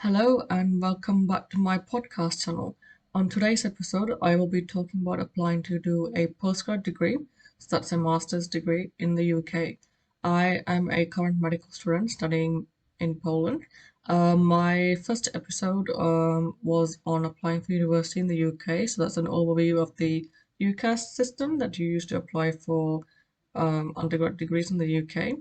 Hello and welcome back to my podcast channel. On today's episode, I will be talking about applying to do a postgrad degree, so that's a master's degree in the UK. I am a current medical student studying in Poland. My first episode was on applying for university in the UK, so that's an overview of the UCAS system that you use to apply for undergrad degrees in the UK.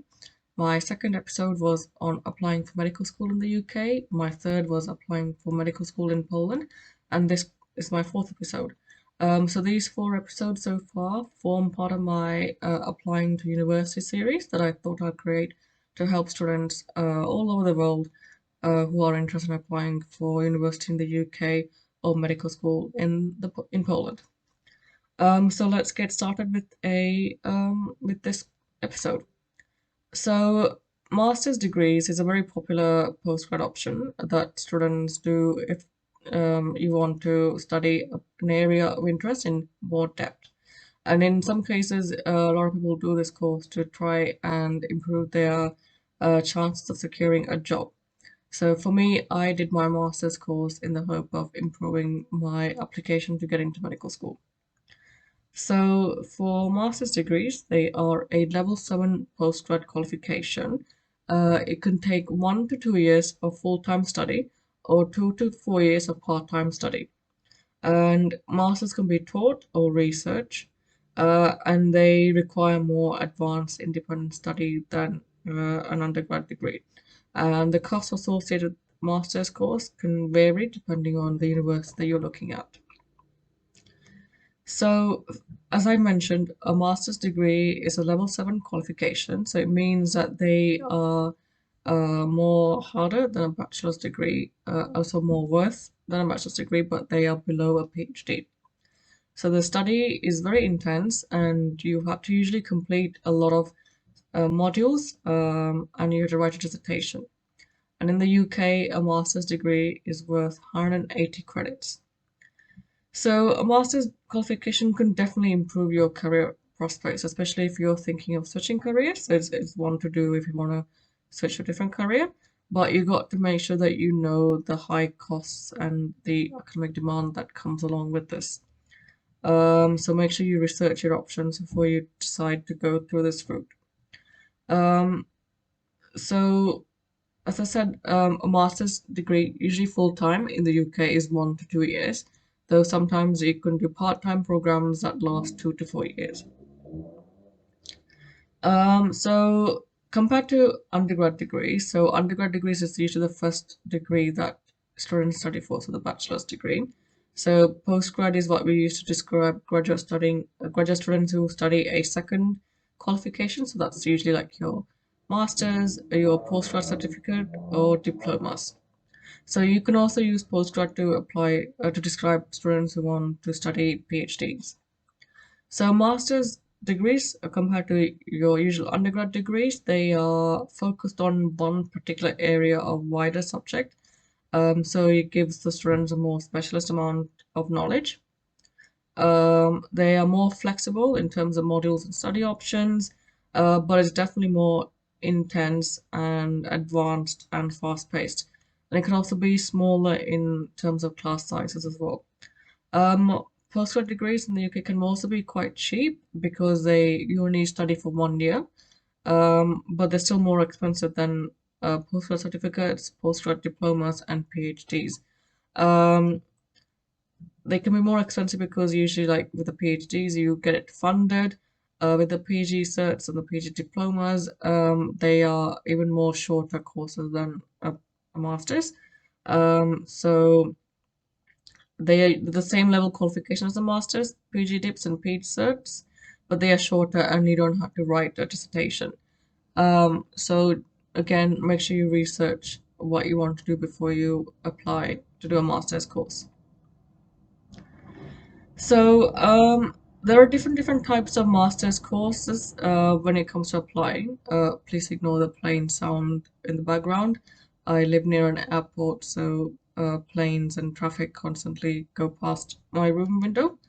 My second episode was on applying for medical school in the UK. My third was applying for medical school in Poland. And this is my fourth episode. So these four episodes so far form part of my applying to university series that I thought I'd create to help students all over the world who are interested in applying for university in the UK or medical school in Poland. So let's get started with this episode. So, master's degrees is a very popular postgrad option that students do if you want to study an area of interest in more depth. And in some cases, a lot of people do this course to try and improve their chances of securing a job. So for me, I did my master's course in the hope of improving my application to get into medical school. So for master's degrees, they are a level 7 postgrad qualification. It can take 1 to 2 years of full-time study or 2 to 4 years of part-time study. And masters can be taught or research, and they require more advanced independent study than an undergrad degree. And the cost associated with master's course can vary depending on the university that you're looking at. So, as I mentioned, a master's degree is a level 7 qualification. So it means that they are more harder than a bachelor's degree, also more worth than a bachelor's degree, but they are below a PhD. So the study is very intense, and you have to usually complete a lot of modules, and you have to write a dissertation. And in the UK, a master's degree is worth 180 credits. So a master's qualification can definitely improve your career prospects, especially if you're thinking of switching careers. So it's one to do if you want to switch to a different career, but you got to make sure that you know the high costs and the academic demand that comes along with this. So make sure you research your options before you decide to go through this route. Um, so as I said, a master's degree, usually full time in the UK, is 1 to 2 years, though sometimes you can do part time programs that last 2 to 4 years. So compared to undergrad degrees, so undergrad degrees is usually the first degree that students study for, so the bachelor's degree. So postgrad is what we use to describe graduate students who study a second qualification. So that's usually like your master's, your postgrad certificate, or diplomas. So you can also use postgrad to apply to describe students who want to study PhDs. So master's degrees compared to your usual undergrad degrees, they are focused on one particular area of wider subject. So it gives the students a more specialist amount of knowledge. They are more flexible in terms of modules and study options, but it's definitely more intense and advanced and fast-paced. And it can also be smaller in terms of class sizes as well. Um, Postgrad degrees in the UK can also be quite cheap because you only study for 1 year, but they're still more expensive than postgrad certificates, postgrad diplomas, and PhDs. Um, they can be more expensive because usually, like with the PhDs, you get it funded. With the PG certs and the PG diplomas, they are even more shorter courses than a master's. So they are the same level qualification as a master's, PG dips and PG certs, but they are shorter and you don't have to write a dissertation. So again, make sure you research what you want to do before you apply to do a master's course. So there are different types of master's courses when it comes to applying. Please ignore the plane sound in the background. I live near an airport, so planes and traffic constantly go past my room window.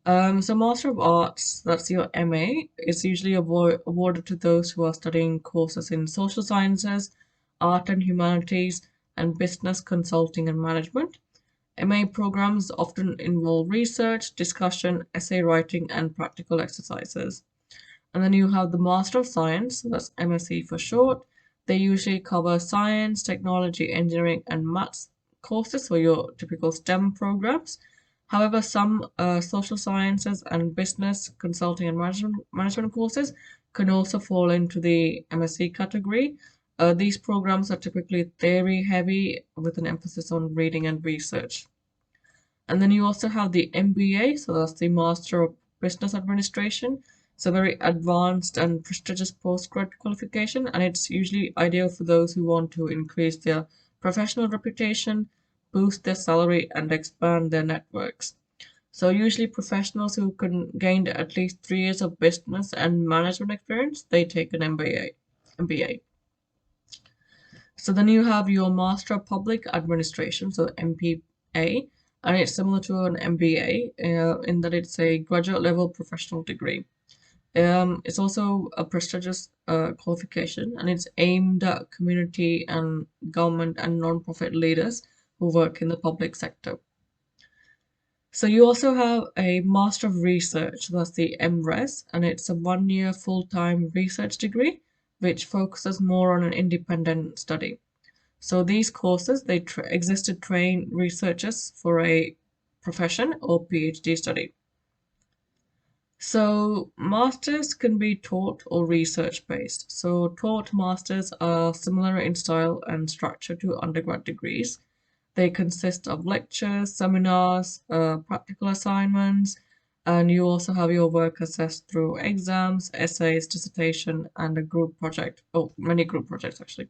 So Master of Arts, that's your MA, is usually awarded to those who are studying courses in social sciences, art and humanities, and business consulting and management. MA programs often involve research, discussion, essay writing, and practical exercises. And then you have the Master of Science, so that's MSc for short. They usually cover science, technology, engineering, and maths courses, so your typical STEM programs. However, some social sciences and business consulting and management courses can also fall into the MSc category. These programs are typically theory heavy with an emphasis on reading and research. And then you also have the MBA, so that's the Master of Business Administration. It's a very advanced and prestigious postgrad qualification, and it's usually ideal for those who want to increase their professional reputation, boost their salary, and expand their networks. So usually professionals who can gain at least 3 years of business and management experience, they take an MBA. So then you have your Master of Public Administration, so MPA, and it's similar to an MBA in that it's a graduate level professional degree. It's also a prestigious qualification, and it's aimed at community and government and non-profit leaders who work in the public sector. So you also have a Master of Research, that's the MRes, and it's a 1 year full-time research degree, which focuses more on an independent study. So these courses, they exist to train researchers for a profession or PhD study. So masters can be taught or research based. So taught masters are similar in style and structure to undergrad degrees. They consist of lectures, seminars, practical assignments, and you also have your work assessed through exams, essays, dissertation, and a group project, many group projects actually.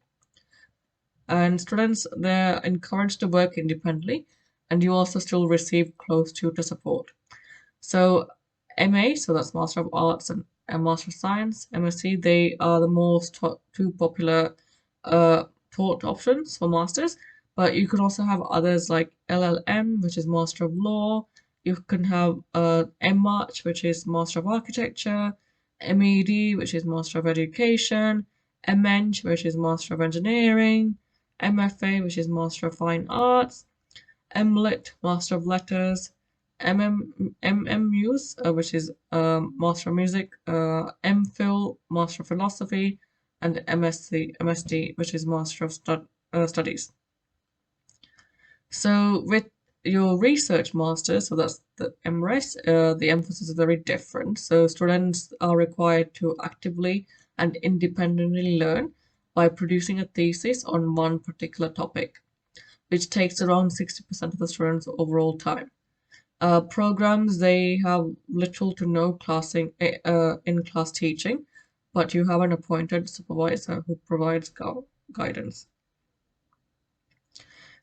And students, they're encouraged to work independently, and you also still receive close tutor support. So MA, so that's Master of Arts and Master of Science, MSc, they are the most two popular taught options for masters, but you can also have others like LLM, which is Master of Law. You can have MArch, which is Master of Architecture, MEd, which is Master of Education, MEng, which is Master of Engineering, MFA, which is Master of Fine Arts, MLit, Master of Letters, MMUs, which is Master of Music, MPhil, Master of Philosophy, and MSD, which is Master of Studies. So with your research masters, so that's the MRes, the emphasis is very different. So students are required to actively and independently learn by producing a thesis on one particular topic, which takes around 60% of the students' overall time. Programs, they have little to no in-class teaching, but you have an appointed supervisor who provides guidance.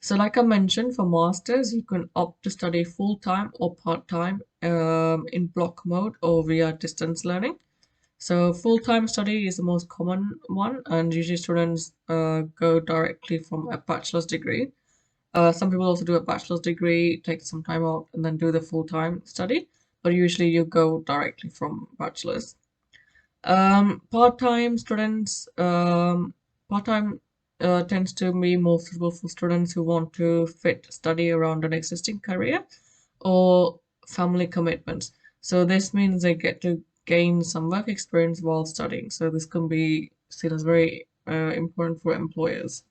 So like I mentioned, for masters, you can opt to study full-time or part-time in block mode or via distance learning. So full-time study is the most common one, and usually students go directly from a bachelor's degree. Some people also do a bachelor's degree, take some time out, and then do the full-time study, but usually you go directly from bachelor's. Part-time students, part-time tends to be more suitable for students who want to fit study around an existing career or family commitments. So this means they get to gain some work experience while studying. So this can be seen as very important for employers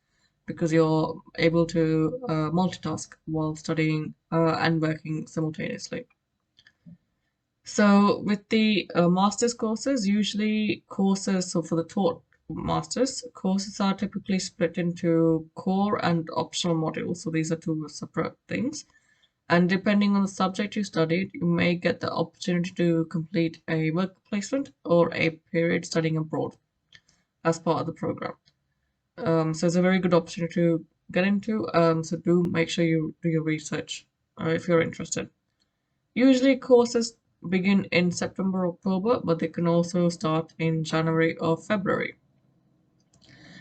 because you're able to multitask while studying and working simultaneously. So with the master's courses, usually courses, so for the taught masters, courses are typically split into core and optional modules. So these are two separate things. And depending on the subject you studied, you may get the opportunity to complete a work placement or a period studying abroad as part of the program. So it's a very good opportunity to get into. So do make sure you do your research if you're interested. Usually courses begin in September, October, but they can also start in January or February.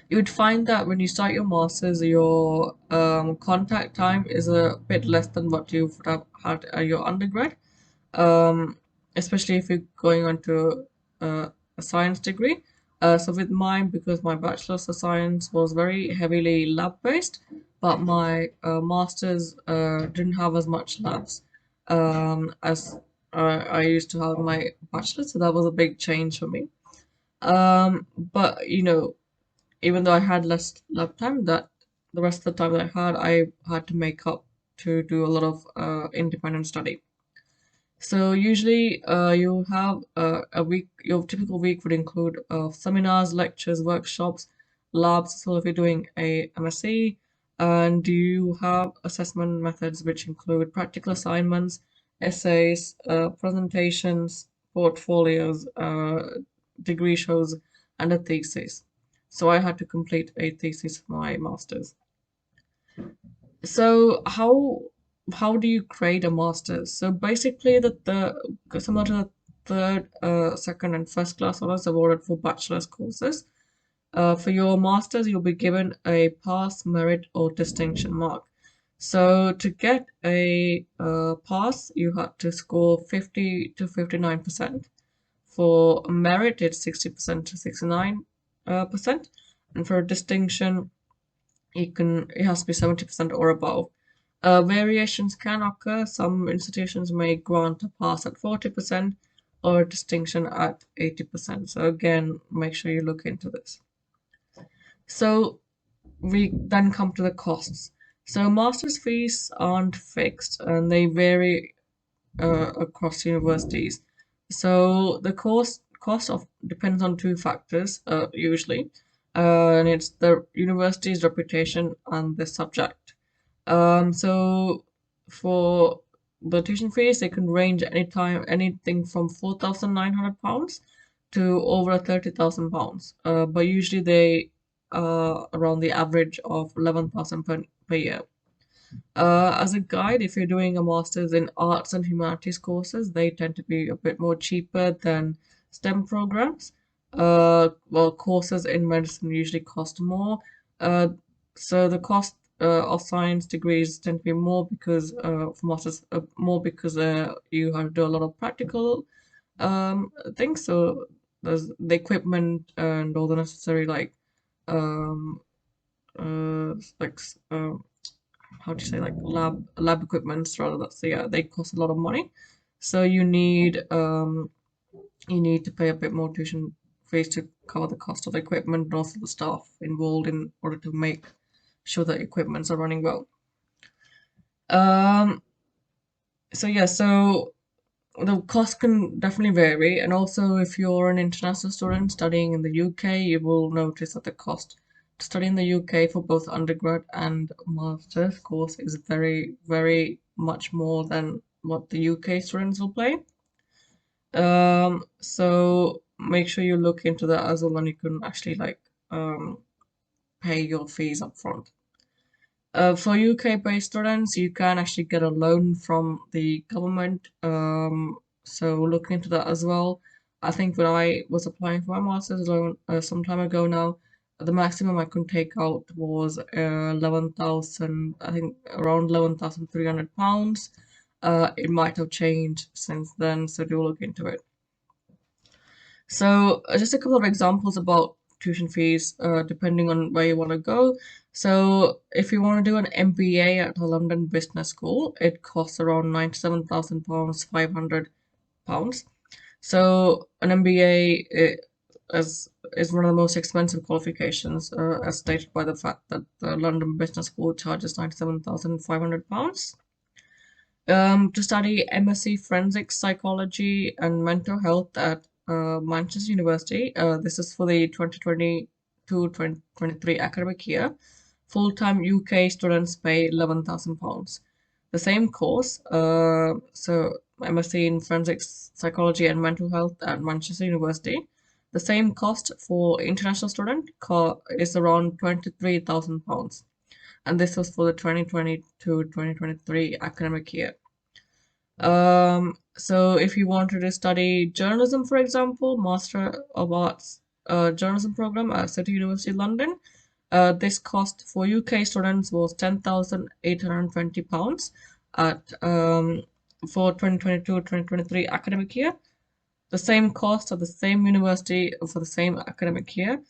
You would find that when you start your masters, your contact time is a bit less than what you would have had at your undergrad, especially if you're going on to a science degree. So with mine, because my bachelor's of science was very heavily lab based, but my master's didn't have as much labs as I used to have in my bachelor's, so that was a big change for me. But even though I had less lab time, that the rest of the time that I had to make up to do a lot of independent study. So usually, you have a week. Your typical week would include seminars, lectures, workshops, labs. So if you're doing a MSc, and you have assessment methods which include practical assignments, essays, presentations, portfolios, degree shows, and a thesis. So I had to complete a thesis for my master's. So how do you create a master's? So basically, the similar to the third, second, and first class honors awarded for bachelor's courses. For your master's, you'll be given a pass, merit, or distinction mark. So to get a pass, you have to score 50 to 59%. For merit, it's 60% to 69%, and for a distinction, it has to be 70% or above. Variations can occur. Some institutions may grant a pass at 40% or a distinction at 80%. So again, make sure you look into this. So we then come to the costs. So master's fees aren't fixed and they vary across universities. So the cost of depends on two factors usually, and it's the university's reputation and the subject. So for the tuition fees, they can range anything from £4,900 to over £30,000. But usually they are around the average of 11,000 per year. As a guide, if you're doing a master's in arts and humanities courses, they tend to be a bit more cheaper than STEM programs. Well, courses in medicine usually cost more. Uh, so the cost of science degrees tend to be more because for masters, more because you have to do a lot of practical things. So there's the equipment and all the necessary um, like how do you say, like lab equipments rather. So yeah, they cost a lot of money. So you need to pay a bit more tuition fees to cover the cost of equipment and also the staff involved in order to make sure that equipments are running well. Um, so yeah, so the cost can definitely vary, and also if you're an international student studying in the UK, you will notice that the cost to study in the UK for both undergrad and master's course is very, very much more than what the UK students will pay. So make sure you look into that as well, and you can actually um pay your fees upfront. For UK-based students, you can actually get a loan from the government. So look into that as well. I think when I was applying for my master's loan some time ago now, the maximum I could take out was 11,000. I think around £11,300. It might have changed since then, so do look into it. So, just a couple of examples about tuition fees, depending on where you want to go. So, if you want to do an MBA at a London business school, it costs around £97,000, £500. So, an MBA is one of the most expensive qualifications, as stated by the fact that the London Business School charges £97,500. To study MSc Forensic Psychology and Mental Health at Manchester University. This is for the 2022-2023 academic year. Full-time UK students pay £11,000. The same course, so MSc in Forensic Psychology and Mental Health at Manchester University. The same cost for international student is around £23,000, and this was for the 2022-2023 academic year. So if you wanted to study journalism, for example, Master of Arts journalism program at City University London, this cost for UK students was £10,820 at for 2022-2023 academic year. The same cost at the same university for the same academic year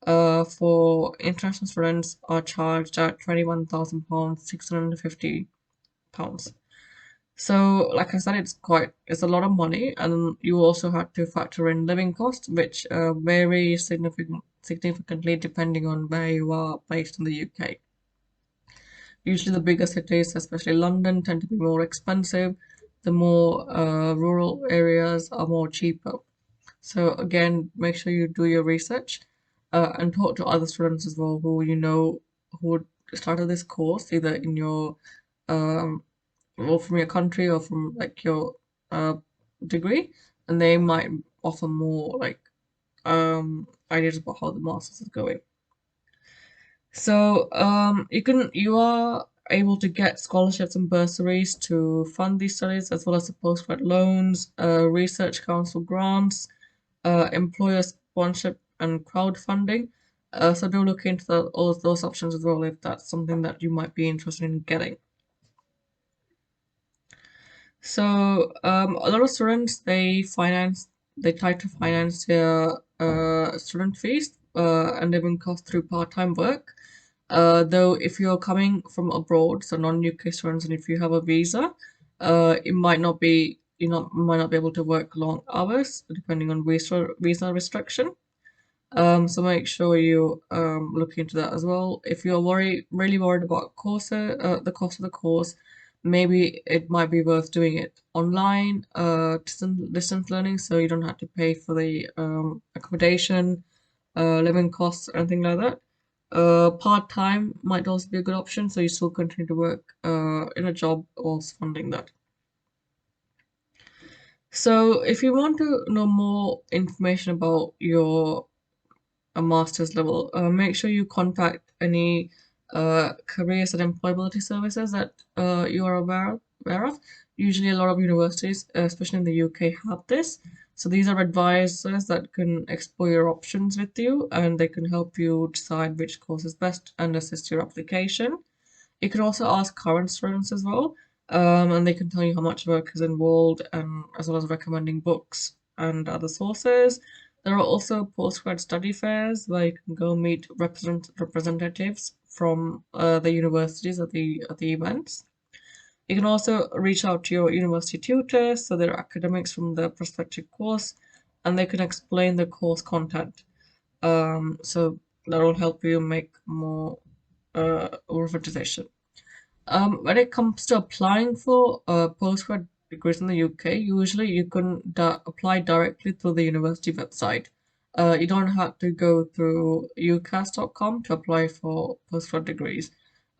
For international students are charged at £21,000, £650. So, like I said, it's a lot of money, and you also have to factor in living costs, which vary significantly depending on where you are based in the UK. Usually, the bigger cities, especially London, tend to be more expensive. The more rural areas are more cheaper. So again, make sure you do your research and talk to other students as well who you know who started this course either in your um, or from your country or from like your uh, degree, and they might offer more like ideas about how the masters is going. So you are able to get scholarships and bursaries to fund these studies, as well as the postgrad loans, research council grants, employer sponsorship, and crowdfunding. So do look into all of those options as well if that's something that you might be interested in getting. So a lot of students they try to finance their student fees and living costs through part-time work. Though if you're coming from abroad, so non-UK students, and if you have a visa, it might not be might not be able to work long hours depending on visa restriction. So make sure you look into that as well. If you're really worried about the cost of the course, maybe it might be worth doing it online, distance learning, so you don't have to pay for the accommodation, living costs, or anything like that. Part-time might also be a good option, so you still continue to work in a job whilst funding that. So if you want to know more information about your a master's level, make sure you contact any careers and employability services that you are aware of. Usually, a lot of universities, especially in the UK, have this. So these are advisors that can explore your options with you, and they can help you decide which course is best and assist your application. You can also ask current students as well, and they can tell you how much work is involved, and as well as recommending books and other sources. There are also postgrad study fairs where you can go meet representatives from the universities at the events. You can also reach out to your university tutors, so they're academics from the prospective course, and they can explain the course content. So that will help you make more of a decision. When it comes to applying for postgrad degrees in the UK, usually you can apply directly through the university website. You don't have to go through ucas.com to apply for postgrad degrees.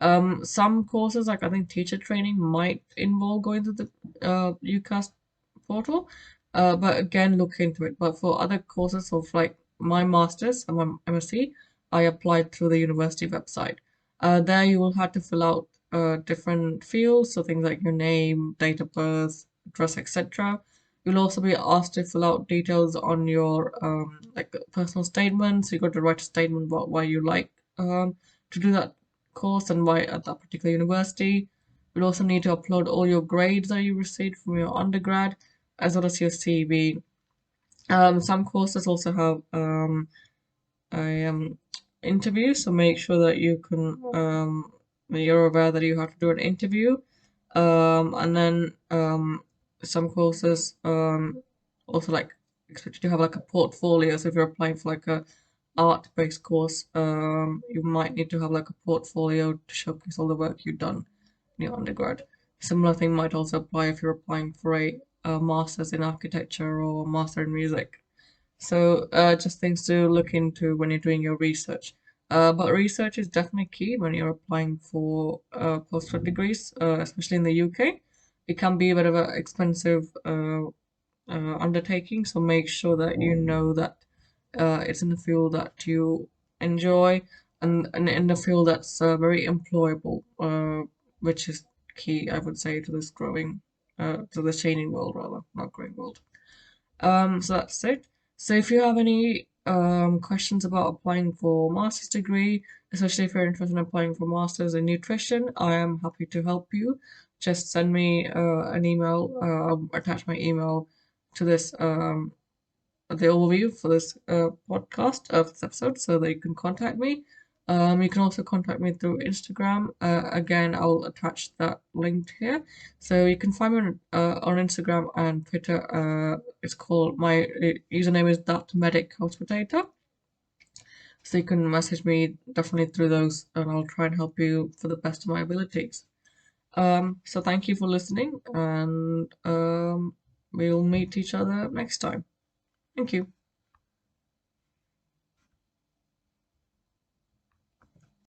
Some courses, like I think teacher training, might involve going to the UCAS portal, but again, look into it. But for other courses of like my master's and my MSc, I applied through the university website. There you will have to fill out different fields, so things like your name, date of birth, address, etc. You'll also be asked to fill out details on your like personal statement. So you got to write a statement about why you like to do that course and why at that particular university. You'll also need to upload all your grades that you received from your undergrad, as well as your CV. Some courses also have a interview, so make sure that you're aware that you have to do an interview. And then some courses also like expect you to have like a portfolio. So if you're applying for like a art-based course, you might need to have like a portfolio to showcase all the work you've done in your undergrad. Similar thing might also apply if you're applying for a master's in architecture or a master in music. So just things to look into when you're doing your research. But research is definitely key when you're applying for postgrad degrees, especially in the UK. It can be a bit of an expensive undertaking, so make sure that you know that it's in a field that you enjoy and in a field that's very employable, which is key, I would say, to this to this changing world, rather, not growing world. So that's it. So if you have any questions about applying for master's degree, especially if you're interested in applying for master's in nutrition, I am happy to help you. Just send me an email. I'll attach my email to this the overview for this podcast of this episode so that you can contact me. You can also contact me through Instagram. Again, I'll attach that link here. So you can find me on Instagram and Twitter. It's called, my username is that medic hospitator. So you can message me definitely through those, and I'll try and help you for the best of my abilities. So thank you for listening, and we'll meet each other next time. Thank you.